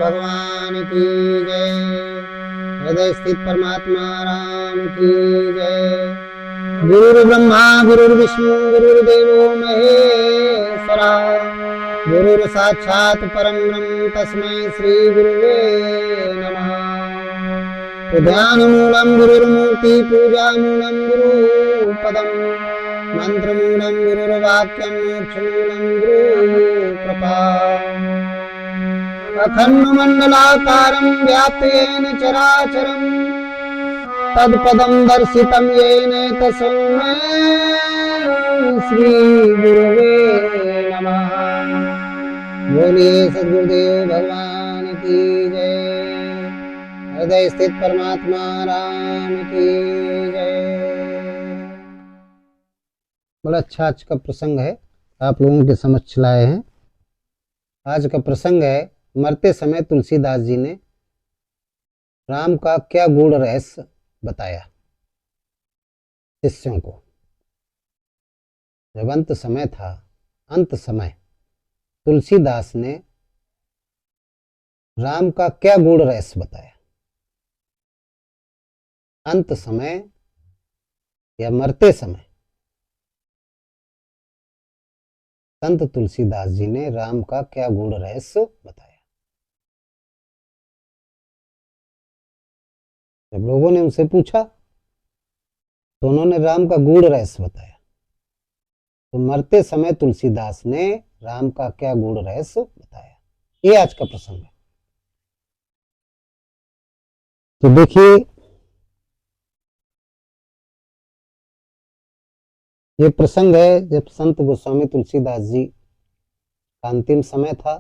भगवान की जय। हृदय स्थित परमात्मा राम की जय। गुरु ब्रह्मा गुरुर्विष्णु गुरुर्देवो महेश्वरा। गुरुर साक्षात् परम ब्रह्म तस्मै श्री गुरुवे नमः। ध्यान मूलम गुरुर्मूर्ति पूजा मूलम गुरुपदम। मंत्र मूलम गुरुर्वाक्यम मोक्ष मूलम गुरु कृपा। अखंड मंडलाकारं व्याप्तेन चराचरं तत्पदं दर्शितं येन तस्मै श्री गुरुवे नमः। बोलिए सद्गुरुदेव भगवान की जय। हृदय स्थित परमात्मा राम की जय। बड़ा अच्छा आज का प्रसंग है, आप लोगों के समक्ष लाए हैं। आज का प्रसंग है, मरते समय तुलसीदास जी ने राम का क्या गूढ़ रहस्य बताया शिष्यों को। जब अंत समय था, अंत समय तुलसीदास ने राम का क्या गूढ़ रहस्य बताया। अंत समय या मरते समय संत तुलसीदास जी ने राम का क्या गूढ़ रहस्य बताया। जब लोगों ने उनसे पूछा तो उन्होंने राम का गूढ़ रहस्य बताया। तो मरते समय तुलसीदास ने राम का क्या गूढ़ रहस्य बताया, ये आज का प्रसंग है। तो देखिए, ये प्रसंग है जब संत गोस्वामी तुलसीदास जी का अंतिम समय था,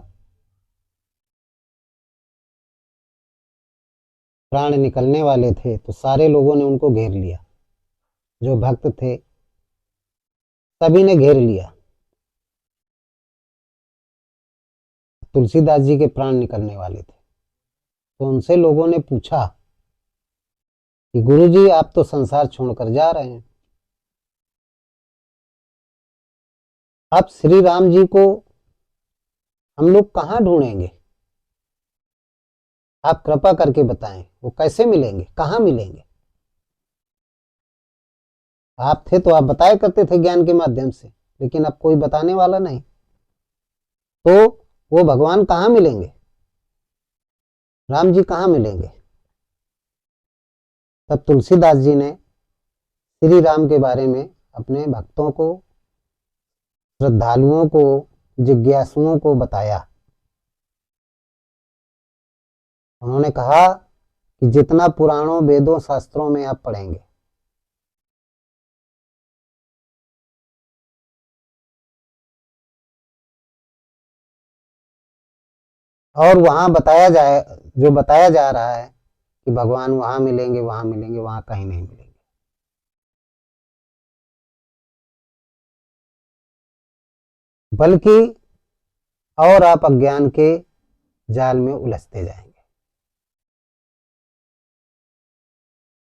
प्राण निकलने वाले थे, तो सारे लोगों ने उनको घेर लिया। जो भक्त थे सभी ने घेर लिया। तुलसीदास जी के प्राण निकलने वाले थे, तो उनसे लोगों ने पूछा कि गुरुजी आप तो संसार छोड़कर जा रहे हैं, आप श्री राम जी को हम लोग कहाँ ढूंढेंगे? आप कृपा करके बताएं, वो कैसे मिलेंगे, कहाँ मिलेंगे? आप थे तो आप बताया करते थे ज्ञान के माध्यम से, लेकिन अब कोई बताने वाला नहीं, तो वो भगवान कहाँ मिलेंगे? राम जी कहाँ मिलेंगे? तब तुलसीदास जी ने श्री राम के बारे में अपने भक्तों को, श्रद्धालुओं को, जिज्ञासुओं को बताया। उन्होंने कहा कि जितना पुराणों वेदों शास्त्रों में आप पढ़ेंगे, और वहां बताया जाए, जो बताया जा रहा है कि भगवान वहां मिलेंगे, वहां मिलेंगे, वहां कहीं नहीं मिलेंगे। बल्कि और आप अज्ञान के जाल में उलझते जाएंगे।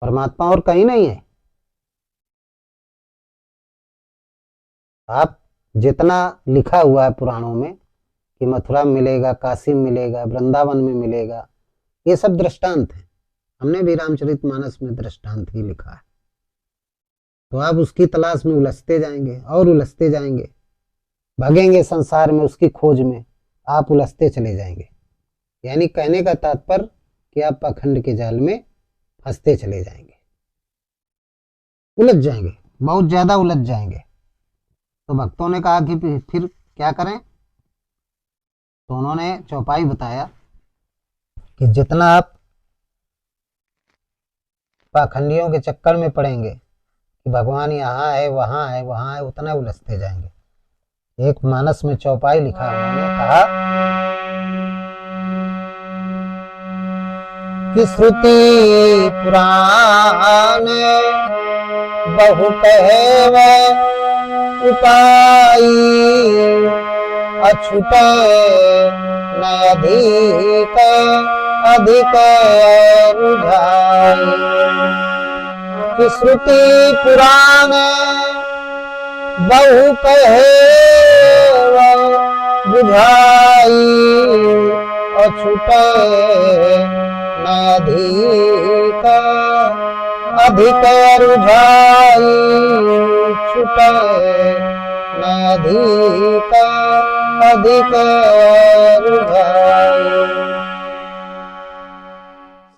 परमात्मा और कहीं नहीं है। आप जितना लिखा हुआ है पुराणों में कि मथुरा में मिलेगा, काशी में मिलेगा, वृंदावन में मिलेगा, ये सब दृष्टांत है। हमने भी रामचरितमानस में दृष्टांत ही लिखा है। तो आप उसकी तलाश में उलझते जाएंगे और उलझते जाएंगे, भागेंगे संसार में, उसकी खोज में आप उलझते चले जाएंगे। यानी कहने का तात्पर्य कि आप पाखंड के जाल में फंसते चले जाएंगे, उलझ जाएंगे, बहुत ज्यादा उलझ जाएंगे। तो भक्तों ने कहा कि फिर क्या करें? तो उन्होंने चौपाई बताया कि जितना आप पाखंडियों के चक्कर में पड़ेंगे कि भगवान यहाँ है, वहां है, वहां है, उतना उलझते जाएंगे। एक मानस में चौपाई लिखा, उन्होंने कहा कि श्रुति पुराण बहु कहे उपाई, अछूटे न अधिक अधिक रुझाई। कि श्रुति पुराण बहु कहे बुझाई, और छूटे न अधिक अधिक रुझाई, छूटे न अधिक अधिक रुझाई।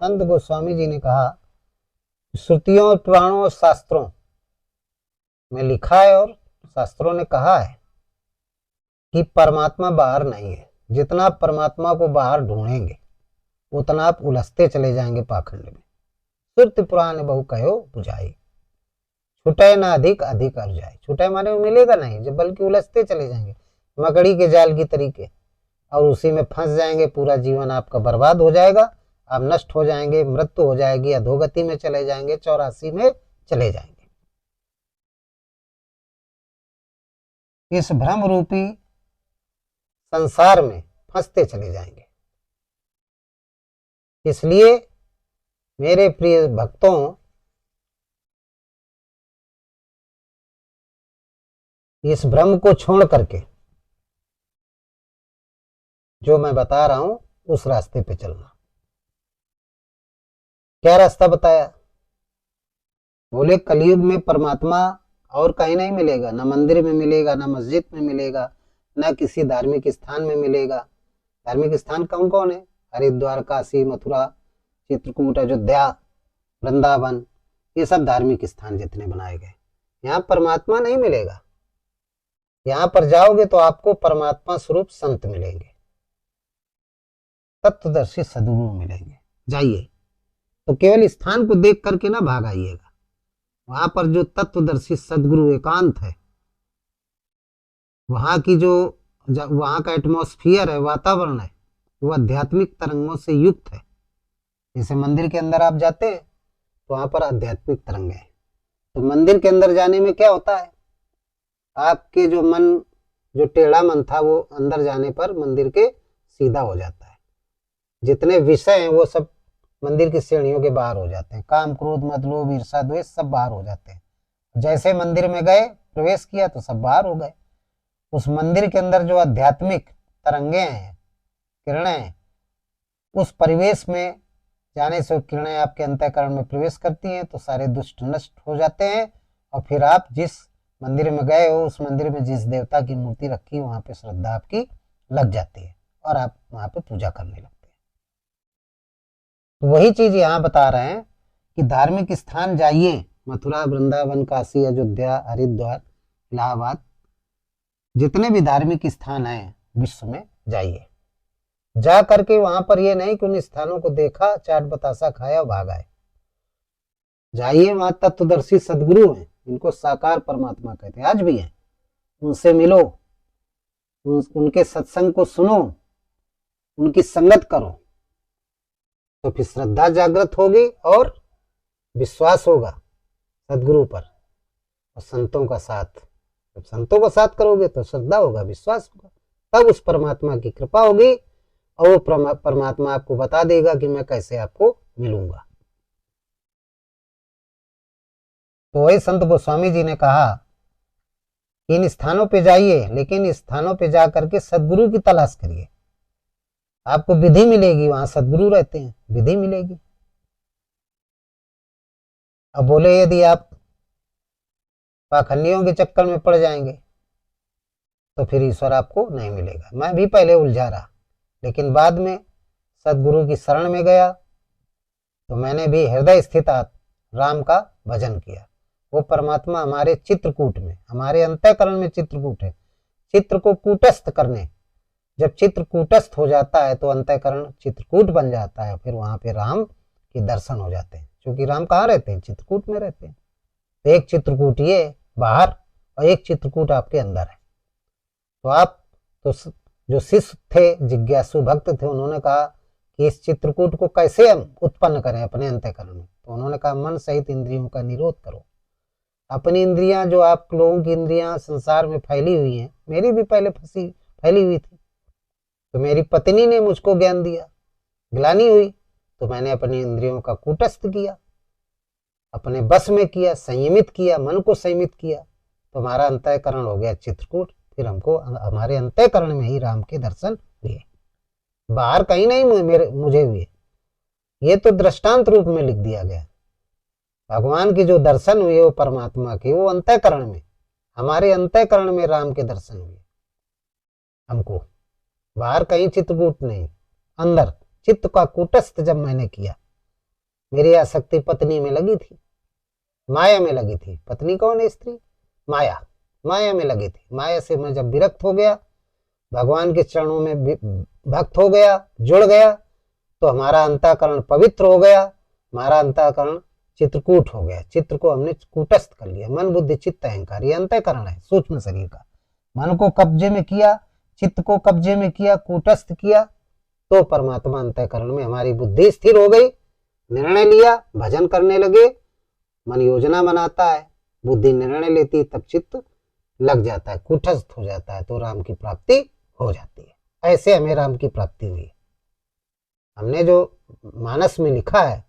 संत गोस्वामी जी ने कहा, श्रुतियों, पुराणों और शास्त्रों में लिखा है और शास्त्रों ने कहा है कि परमात्मा बाहर नहीं है। जितना आप परमात्मा को बाहर ढूंढेंगे उतना आप उलझते चले जाएंगे पाखंड में। श्रुति पुराण बहु कहो बुझाई, छुटे ना अधिक अधिक अर्जाई। छुटे माने वो मिलेगा नहीं, जब बल्कि उलझते चले जाएंगे मकड़ी के जाल की तरीके, और उसी में फंस जाएंगे। पूरा जीवन आपका बर्बाद हो जाएगा, आप नष्ट हो जाएंगे, मृत्यु हो जाएगी, अधोगति में चले जाएंगे, 84 में चले जाएंगे। इस भ्रम रूपी संसार में फंसते चले जाएंगे। इसलिए मेरे प्रिय भक्तों, इस भ्रम को छोड़ करके जो मैं बता रहा हूं उस रास्ते पे चलना। क्या रास्ता बताया? बोले कलयुग में परमात्मा और कहीं नहीं मिलेगा, ना मंदिर में मिलेगा, ना मस्जिद में मिलेगा, ना किसी धार्मिक स्थान में मिलेगा। धार्मिक स्थान कौन कौन है? हरिद्वार, काशी, मथुरा, चित्रकूट, अयोध्या, वृंदावन, ये सब धार्मिक स्थान जितने बनाए गए, यहाँ परमात्मा नहीं मिलेगा। यहाँ पर जाओगे तो आपको परमात्मा स्वरूप संत मिलेंगे, तत्वदर्शी सद्गुरु मिलेंगे। जाइए, तो केवल स्थान को देख करके ना भाग आइएगा। वहां पर जो तत्वदर्शी सद्गुरु एकांत है, वहां की जो वहां का एटमॉस्फियर है, वातावरण है, वो आध्यात्मिक तरंगों से युक्त है। जैसे मंदिर के अंदर आप जाते हैं तो वहां पर आध्यात्मिक तरंगे हैं। तो मंदिर के अंदर जाने में क्या होता है, आपके जो मन, जो टेढ़ा मन था, वो अंदर जाने पर मंदिर के सीधा हो जाता है। जितने विषय हैं वो सब मंदिर की सीढ़ियों के बाहर हो जाते हैं। काम, क्रोध, मद, लोभ, ईर्ष्या, द्वेष सब बाहर हो जाते हैं। जैसे मंदिर में गए, प्रवेश किया तो सब बाहर हो गए। उस मंदिर के अंदर जो आध्यात्मिक तरंगे हैं, किरणें हैं, उस परिवेश में जाने से किरणें आपके अंतःकरण में प्रवेश करती हैं तो सारे दुष्ट नष्ट हो जाते हैं। और फिर आप जिस मंदिर में गए हो, उस मंदिर में जिस देवता की मूर्ति रखी, वहां पे श्रद्धा आपकी लग जाती है और आप वहां पे पूजा करने लगते हैं। तो वही चीज यहाँ बता रहे हैं कि धार्मिक स्थान जाइए, मथुरा, वृंदावन, काशी, अयोध्या, हरिद्वार, इलाहाबाद, जितने भी धार्मिक स्थान हैं विश्व में, जाइए। जा करके वहां पर ये नहीं कि उन स्थानों को देखा, चाट बतासा खाया और भाग आए। जाइए, वहां तत्वदर्शी सदगुरु हैं, इनको साकार परमात्मा कहते हैं, आज भी हैं। उनसे मिलो, उनके सत्संग को सुनो, उनकी संगत करो, तो फिर श्रद्धा जागृत होगी और विश्वास होगा सदगुरु पर और संतों का साथ। जब संतों का साथ करोगे तो श्रद्धा होगा, विश्वास होगा, तब उस परमात्मा की कृपा होगी और वो परमात्मा आपको बता देगा कि मैं कैसे आपको मिलूंगा। तो वही संत गोस्वामी जी ने कहा कि इन स्थानों पे जाइए, लेकिन इस स्थानों पे जा करके सदगुरु की तलाश करिए। आपको विधि मिलेगी, वहां सदगुरु रहते हैं, विधि मिलेगी। अब बोले यदि आप पाखंडियों के चक्कर में पड़ जाएंगे तो फिर ईश्वर आपको नहीं मिलेगा। मैं भी पहले उलझा रहा, लेकिन बाद में सदगुरु की शरण में गया तो मैंने भी हृदय स्थित राम का भजन किया। वो परमात्मा हमारे चित्रकूट में, हमारे अंतःकरण में चित्रकूट है। चित्र को कूटस्थ करने, जब चित्र कूटस्थ हो जाता है तो अंतःकरण चित्रकूट बन जाता है, फिर वहां पे राम के दर्शन हो जाते हैं। क्योंकि राम कहाँ रहते हैं? चित्रकूट में रहते हैं। तो एक चित्रकूट ये बाहर और एक चित्रकूट आपके अंदर है। तो आप तो जो शिष्य थे, जिज्ञासु भक्त थे, उन्होंने कहा कि इस चित्रकूट को कैसे हम उत्पन्न करें अपने अंतःकरण में। तो उन्होंने कहा मन सहित इंद्रियों का निरोध करो। अपनी इंद्रियां, जो आप लोगों की इंद्रियां संसार में फैली हुई हैं, मेरी भी पहले फैली हुई थी, तो मेरी पत्नी ने मुझको ज्ञान दिया, ग्लानि हुई तो मैंने अपनी इंद्रियों का कूटस्थ किया, अपने बस में किया, संयमित किया, मन को संयमित किया, तो हमारा अंतःकरण हो गया चित्रकूट। फिर हमको हमारे अंतःकरण में ही राम के दर्शन हुए। बाहर कहीं नहीं मुझे हुए, ये तो दृष्टांत रूप में लिख दिया गया। भगवान की जो दर्शन हुए वो परमात्मा के, वो अंतःकरण में, हमारे अंतःकरण में राम के दर्शन हुए हमको, बाहर कहीं चित्रकूट नहीं, अंदर चित्त का कूटस्थ जब मैंने किया, मेरी आसक्ति पत्नी में लगी थी, माया में लगी थी। पत्नी कौन है? स्त्री, माया, माया में लगी थी। माया से मैं जब विरक्त हो गया, भगवान के चरणों में भक्त हो गया, जुड़ गया, तो हमारा अंतःकरण पवित्र हो गया, हमारा अंतःकरण चित्रकूट हो गया। चित्र को हमने कूटस्थ कर लिया। मन बुद्धि चित्त अहंकार, ये अंतःकरण है सूक्ष्म शरीर का। मन को कब्जे में किया, चित्त को कब्जे में किया, कूटस्थ किया, तो परमात्मा अंतःकरण में हमारी बुद्धि स्थिर हो गई, निर्णय लिया, भजन करने लगे। मन योजना बनाता है, बुद्धि निर्णय लेती है, तब चित्त लग जाता है, कूटस्थ हो जाता है, तो राम की प्राप्ति हो जाती है। ऐसे हमें राम की प्राप्ति हुई। हमने जो मानस में लिखा है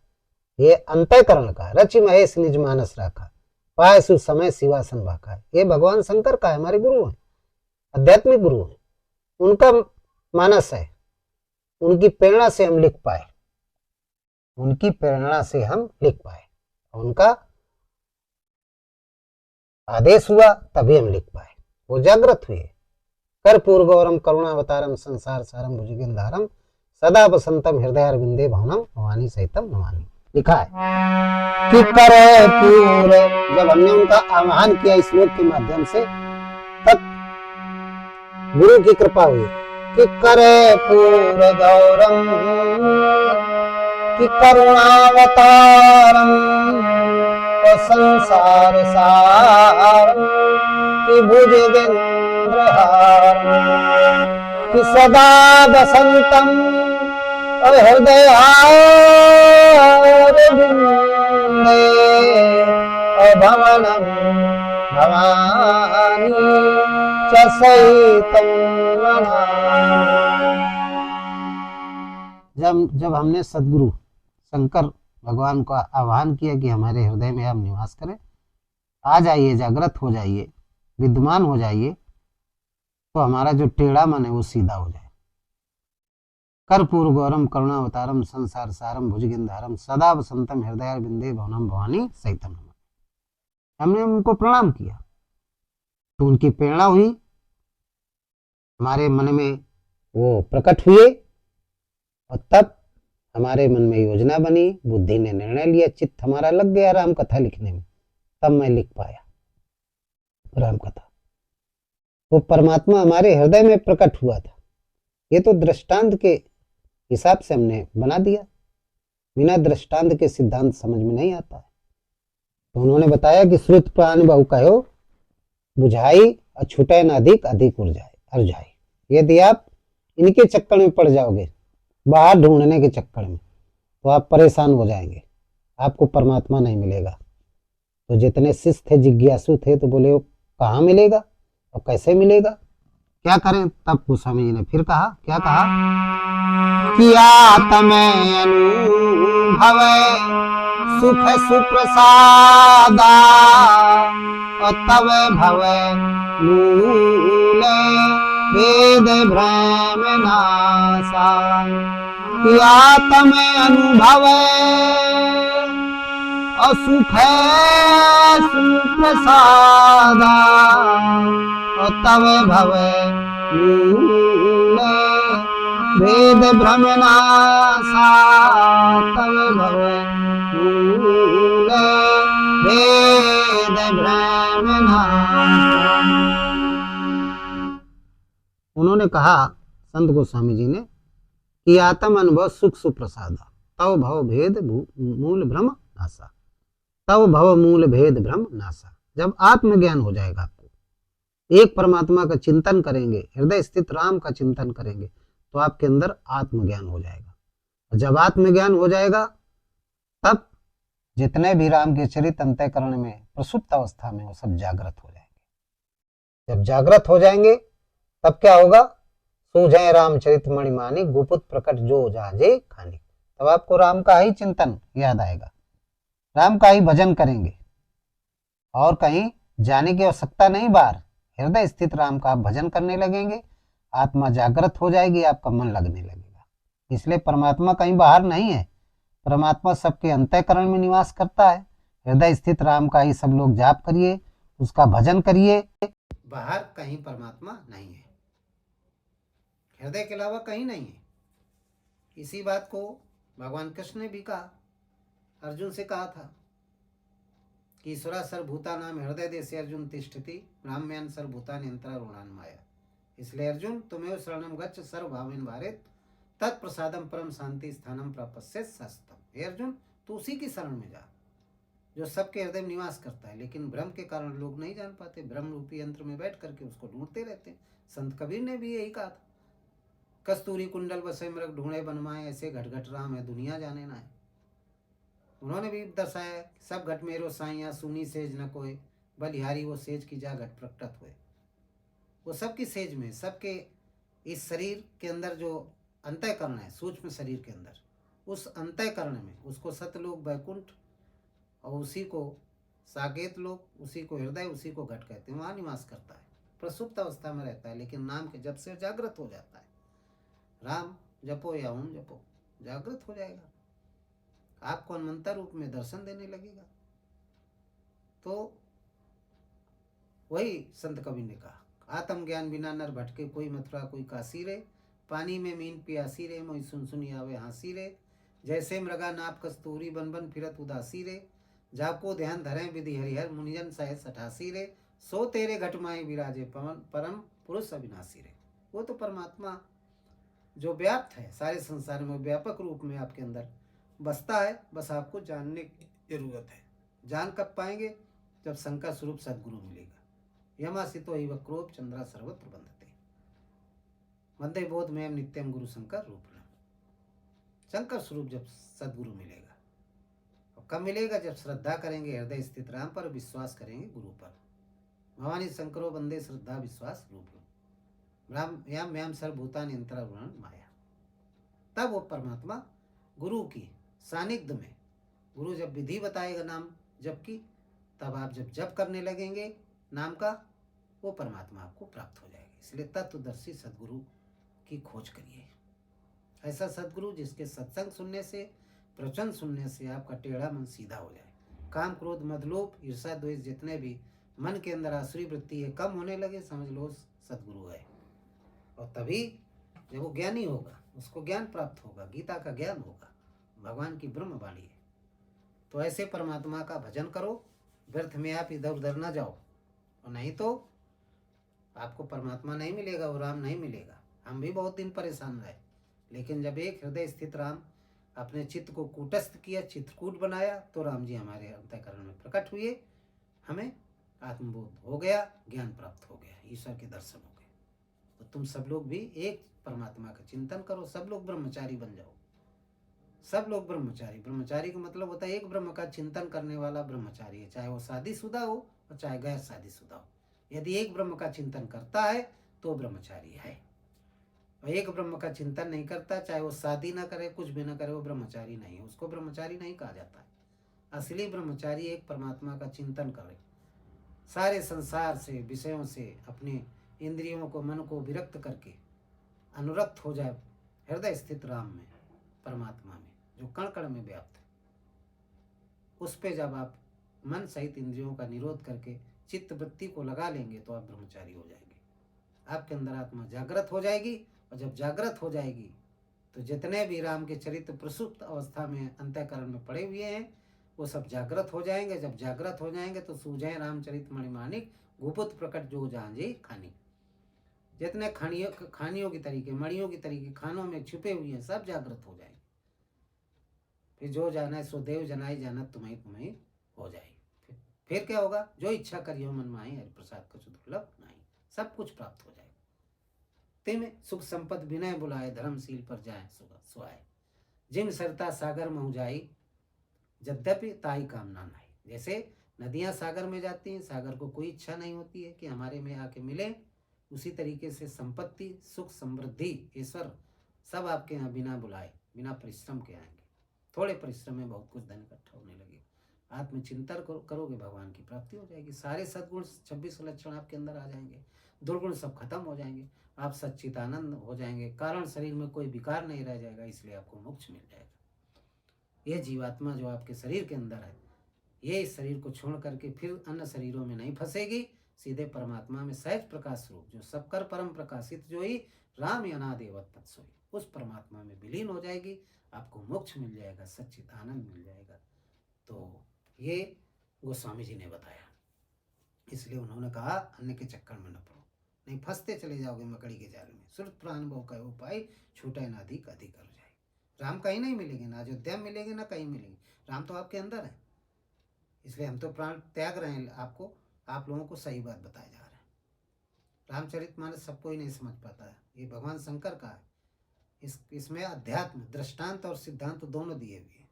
ये अंतःकरण का, रचि महेश निज मानस राखा, पाए सु समय शिवासन भाखा है। ये भगवान शंकर का है, हमारे गुरु हैं, आध्यात्मिक गुरु हैं, उनका मानस है। उनकी प्रेरणा से हम लिख पाए, उनकी प्रेरणा से हम लिख पाए, उनका आदेश हुआ तभी हम लिख पाए। वो जागृत हुए। कर्पूर गौरम करुणावतारम संसार सारम भुजगेंद्रहारम सदा वसंतम हृदयारविंदे भवनम भवानी सहितम नमामि, लिखा है कि करे पूरे। जब हमने उनका आह्वान किया इस श्लोक के माध्यम से, तब गुरु की कृपा हुई कि करे पूरे गौरम कि करुणावतारम संसार सारम कि भुजगेंद्रहारम कि सदा वसंतम हृदयारविंदे भवनम भवानी च सहितं नमामि। जब हमने सदगुरु शंकर भगवान का आह्वान किया कि हमारे हृदय में आप निवास करें, आ जाइए, जागृत हो जाइए, विद्यमान हो जाइए, तो हमारा जो टेढ़ा मन है वो सीधा हो जाए। कर्पूर गौरम करुणावतारम संसार सारम भुजगेंद्रहारम सदा वसंतम हृदयारविंदे भवनम भवानी सहितम नमामि। हमने उनको प्रणाम किया तो उनकी प्रेरणा हुई, हमारे मन में वो प्रकट हुए, और तब हमारे मन में योजना बनी, बुद्धि ने निर्णय लिया, चित्त हमारा लग गया राम कथा लिखने में, तब मैं लिख पाया राम कथा। तो परमात्मा हमारे हृदय में प्रकट हुआ था। ये तो दृष्टांत के हिसाब से हमने बना दिया, बिना दृष्टांत के सिद्धांत समझ में नहीं आता है। तो उन्होंने बताया कि श्रुत प्राण बहु कहो बुझाई अछूटे न अधिक अधिक उर्जाई। यदि आप इनके चक्कर में पड़ जाओगे, बाहर ढूंढने के चक्कर में, तो आप परेशान हो जाएंगे, आपको परमात्मा नहीं मिलेगा। तो जितने शिष्य थे, जिज्ञासु थे, तो बोले वो कहाँ मिलेगा और कैसे मिलेगा, क्या करें? तब गोस्वामी जी ने फिर कहा, क्या कहा? किया तमें अनुभव सुख सुप्रसादा और तब भव मूल वेद भ्रम नासा। किया तमें अनुभव असुख सुप्रसादा और तब भव मूल वेद भ्रम नासा। तब भव मूल वेद भ्रम नासा। उन्होंने कहा, संत गोस्वामी जी ने, कि आत्म अनुभव सुख सुप्रसादा तव भव भेद मूल भ्रम नासा। तव भव मूल भेद भ्रम नासा। जब आत्मज्ञान हो जाएगा, आपको एक परमात्मा का चिंतन करेंगे, हृदय स्थित राम का चिंतन करेंगे, तो आपके अंदर आत्मज्ञान हो जाएगा। और जब आत्मज्ञान हो जाएगा, तब जितने भी राम के चरित अंतःकरण में प्रसुप्त अवस्था में, वो सब जागृत हो जाएंगे। जब जागृत हो जाएंगे, तब क्या होगा? सूझे रामचरित मणिमानी गुपुत प्रकट जो जाजे खानी। तब आपको राम का ही चिंतन याद आएगा, राम का ही भजन करेंगे, और कहीं जाने की आवश्यकता नहीं। बाहर हृदय स्थित राम का आप भजन करने लगेंगे, आत्मा जागृत हो जाएगी, आपका मन लगने लगेगा। इसलिए परमात्मा कहीं बाहर नहीं है, परमात्मा सबके अंतःकरण में निवास करता है। हृदय स्थित राम का ही सब लोग जाप करिए, उसका भजन करिए। बाहर कहीं परमात्मा नहीं है, हृदय के अलावा कहीं नहीं है। इसी बात को भगवान कृष्ण ने भी कहा, अर्जुन से कहा था कि ईश्वरा सर्वभूतानां हृदय देशे अर्जुन तिष्ठति ब्राह्म्यान् सर्वभूतानि अंतरारूढ़ान् माया। इसलिए अर्जुन तुम्हें शरणम गच्छ सर्वभावेन भारत तत्प्रसादम परम शांति स्थानम प्राप्स्ये सस्तम। हे अर्जुन, तू उसी की शरण में जा जो सबके हृदय में निवास करता है, लेकिन भ्रम के कारण लोग नहीं जान पाते, भ्रम रूपी यंत्र में बैठ करके उसको ढूंढते रहते हैं। संत कबीर ने भी यही कहा था, कस्तूरी कुंडल बसे मृग ढूंढे बनमाए, ऐसे घट घट राम है दुनिया जाने ना है। उन्होंने भी दर्शाया, सब घट मेरो साइया सुनी सेज न कोय, बलिहारी वो सेज की जा घट प्रकटत हुए। वो सबकी सेज में, सबके इस शरीर के अंदर जो अंतःकरण है, सूक्ष्म शरीर के अंदर, उस अंतःकरण में उसको सतलोक वैकुंठ और उसी को साकेत लोक, उसी को हृदय, उसी को घट कहते हैं, वहाँ निवास करता है। प्रसुप्त अवस्था में रहता है, लेकिन नाम के जप से जागृत हो जाता है। राम जपो या ओम जपो, जागृत हो जाएगा, आपको अनंता रूप में दर्शन देने लगेगा। तो वही संत कबीर ने कहा, आत्मज्ञान बिना नर भटके कोई मथुरा कोई काशी रे, पानी में मीन प्यासी रे मोई सुन सुनी आवे हंसी रे, जैसे मृगा नाप कस्तूरी बन बन फिरत उदासी रे, जाको ध्यान धरें विधि हरिहर मुनिजन सहे सठासी रे, सो तेरे घटमाए विराजे पवन परम पुरुष अविनाशी रे। वो तो परमात्मा जो व्याप्त है, सारे संसार में व्यापक रूप में आपके अंदर बसता है, बस आपको जानने की जरूरत है। जान कब पाएंगे? जब शंकर स्वरूप सदगुरु मिलेगा। यमासितो ही वक्रोप चंद्रा सर्वत्र बंधते, वंदे बोध में नित्यम गुरु शंकर रूप। शंकर स्वरूप जब सदगुरु मिलेगा, और कब मिलेगा? जब श्रद्धा करेंगे हृदय स्थित राम पर, विश्वास करेंगे गुरु पर। भवानी शंकरो बंदे श्रद्धा विश्वास रूप राम याम याम सर्वभूतानि अंतरारूढ़ान् माया। तब वो परमात्मा गुरु की सानिध्य में, गुरु जब विधि बताएगा नाम जप की, तब आप जब जप करने लगेंगे नाम का, वो परमात्मा आपको प्राप्त हो जाएगा। इसलिए तत्वदर्शी सदगुरु की खोज करिए, ऐसा सदगुरु जिसके सत्संग सुनने से, प्रवचन सुनने से आपका टेढ़ा मन सीधा हो जाए, काम क्रोध मदलोभ ईर्षा द्वेष जितने भी मन के अंदर आसुरी वृत्ति है कम होने लगे, समझ लो सदगुरु है। और तभी जब वो ज्ञानी होगा, उसको ज्ञान प्राप्त होगा, गीता का ज्ञान होगा, भगवान की ब्रह्म वाणी है। तो ऐसे परमात्मा का भजन करो, व्यर्थ में आप इधर उधर ना जाओ, और नहीं तो आपको परमात्मा नहीं मिलेगा, वो राम नहीं मिलेगा। हम भी बहुत दिन परेशान रहे, लेकिन जब एक हृदय स्थित राम अपने चित्त को कूटस्थ किया, चित्रकूट बनाया, तो राम जी हमारे अंतःकरण में प्रकट हुए, हमें आत्मबोध हो गया, ज्ञान प्राप्त हो गया, ईश्वर के दर्शन हो गए। तो तुम सब लोग भी एक परमात्मा का चिंतन करो, सब लोग ब्रह्मचारी बन जाओ, सब लोग ब्रह्मचारी। ब्रह्मचारी का मतलब होता है एक ब्रह्म का चिंतन करने वाला ब्रह्मचारी है, चाहे वो शादीशुदा हो और चाहे गैर शादीशुदा हो। यदि एक ब्रह्म का चिंतन करता है तो ब्रह्मचारी है, और एक ब्रह्म का चिंतन नहीं करता, चाहे वो शादी ना करे, कुछ भी ना करे, वो ब्रह्मचारी नहीं है, उसको ब्रह्मचारी नहीं कहा जाता है। असली ब्रह्मचारी एक परमात्मा का चिंतन करे, सारे संसार से, विषयों से अपने इंद्रियों को, मन को विरक्त करके अनुरक्त हो जाए हृदय स्थित राम में, परमात्मा में, जो कण कण में व्याप्त है। उस पे जब आप मन सहित इंद्रियों का निरोध करके चित्त वृत्ति को लगा लेंगे, तो आप ब्रह्मचारी हो जाएंगे, आपके अंदर आत्मा जागृत हो जाएगी। और जब जागृत हो जाएगी, तो जितने भी राम के चरित्र प्रसुप्त अवस्था में अंतःकरण में पड़े हुए हैं, वो सब जागृत हो जाएंगे। जब जागृत हो जाएंगे तो सूझे रामचरित मणिमाणिक, गुप्त प्रकट जो जांजे खानी। जितने खानियों की तरीके, मणियों की तरीके खानों में छुपे हुए हैं, सब जागृत हो जाएंगे। फिर जो जाना है सो देव जनाई, जाना तुम्हें तुम्हें हो जाएगी। फिर क्या होगा? जो इच्छा करियो मन माही, हरि प्रसाद कछु दुर्लभ नहीं, सब कुछ प्राप्त हो जाएगा। तिम सुख संपद विनय बुलाए, धर्मशील पर जाए सुहाए, जिम सरता सागर महु जाई, यद्यपि ताई कामना नहीं। जैसे नदियां सागर में जाती हैं, सागर को कोई इच्छा नहीं होती है कि हमारे में आके मिले, उसी तरीके से संपत्ति, सुख, समृद्धि, ईश्वर सब आपके यहाँ बिना बुलाए, बिना परिश्रम के आएंगे। थोड़े परिश्रम में बहुत कुछ धन इकट्ठा होने लगे। आत्मचिंतन करोगे, भगवान की प्राप्ति हो जाएगी। सारे सद्गुण 26 लक्षण आपके अंदर आ जाएंगे, दुर्गुण सब खत्म हो जाएंगे। आप सच्चिदानंद हो जाएंगे, कारण शरीर में कोई विकार नहीं रह जाएगा, इसलिए आपको मोक्ष मिल जाएगा। ये जीवात्मा जो आपके शरीर के अंदर है, ये इस शरीर को छोड़ करके फिर अन्य शरीरों में नहीं फंसेगी, सीधे परमात्मा में सहज प्रकाश रूप जो सबकर परम प्रकाशित जो ही राम अनादेवत तत्सोई, उस परमात्मा में विलीन हो जाएगी, आपको मोक्ष मिल जाएगा, सच्चित आनंद मिल जाएगा। तो ये गोस्वामी जी ने बताया, इसलिए उन्होंने कहा अन्य के चक्कर में न पड़ो, नहीं फंसते चले जाओगे मकड़ी के जाल में। श्रुत प्रानुभव का उपाय छूटे न अधिक अधिक हो जाए। राम कहीं नहीं मिलेंगे, ना अयोध्या में मिलेंगे, ना कहीं मिलेंगे, राम तो आपके अंदर है। इसलिए हम तो प्राण त्याग रहे हैं, आपको, आप लोगों को सही बात बताया जा रहा है। रामचरितमानस सबको ही नहीं समझ पाता है, ये भगवान शंकर का है। इसमें अध्यात्म दृष्टांत और सिद्धांत दोनों दिए हुए हैं।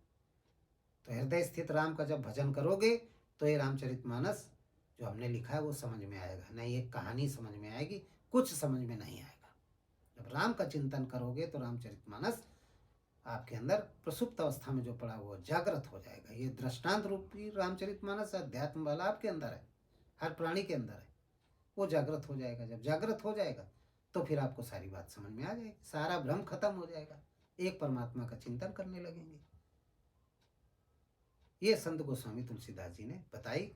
तो हृदय स्थित राम का जब भजन करोगे तो ये रामचरितमानस जो हमने लिखा है वो समझ में आएगा, नहीं एक कहानी समझ में आएगी, कुछ समझ में नहीं आएगा। जब राम का चिंतन करोगे तो रामचरितमानस आपके अंदर प्रसुप्त अवस्था में जो पड़ा वो जागृत हो जाएगा। ये दृष्टांत रूपी रामचरितमानस अध्यात्म वाला आपके अंदर है, हर प्राणी के अंदर है, वो जागृत हो जाएगा। जब जागृत हो जाएगा तो फिर आपको सारी बात समझ में आ जाएगी, सारा भ्रम खत्म हो जाएगा, एक परमात्मा का चिंतन करने लगेंगे। ये संत गोस्वामी तुलसीदास जी ने बताई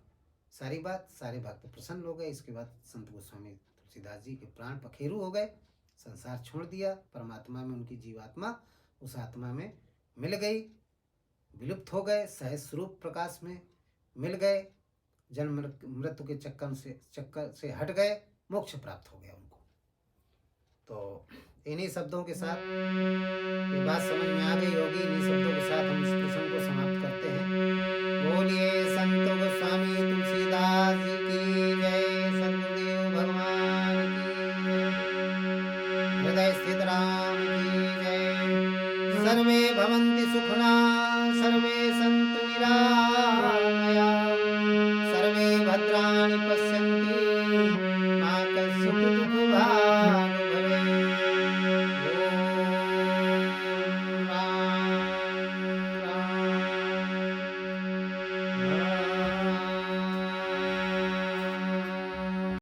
सारी बात, सारे भक्त प्रसन्न हो गए। इसके बाद संत गोस्वामी तुलसीदास जी के प्राण पखेरु हो गए, संसार छोड़ दिया, परमात्मा में उनकी जीवात्मा उस आत्मा में मिल गई, विलुप्त हो गए, सहज स्वरूप प्रकाश में मिल गए, जन्म मृत्यु के चक्कर से हट गए, मोक्ष प्राप्त हो गया उनको। तो इन्हीं शब्दों के साथ ये बात समझ में आ गई होगी, इन्हीं शब्दों के साथ हम इस प्रसंग को समाप्त करते हैं। बोलिए संत गोस्वामी तुलसीदास जी की जय, सतगुरुदेव भगवान की जय, हृदय स्थित राम की जय। सर्वे भवन्ति सुखिनः, सर्वे सन्तु निरामयाः।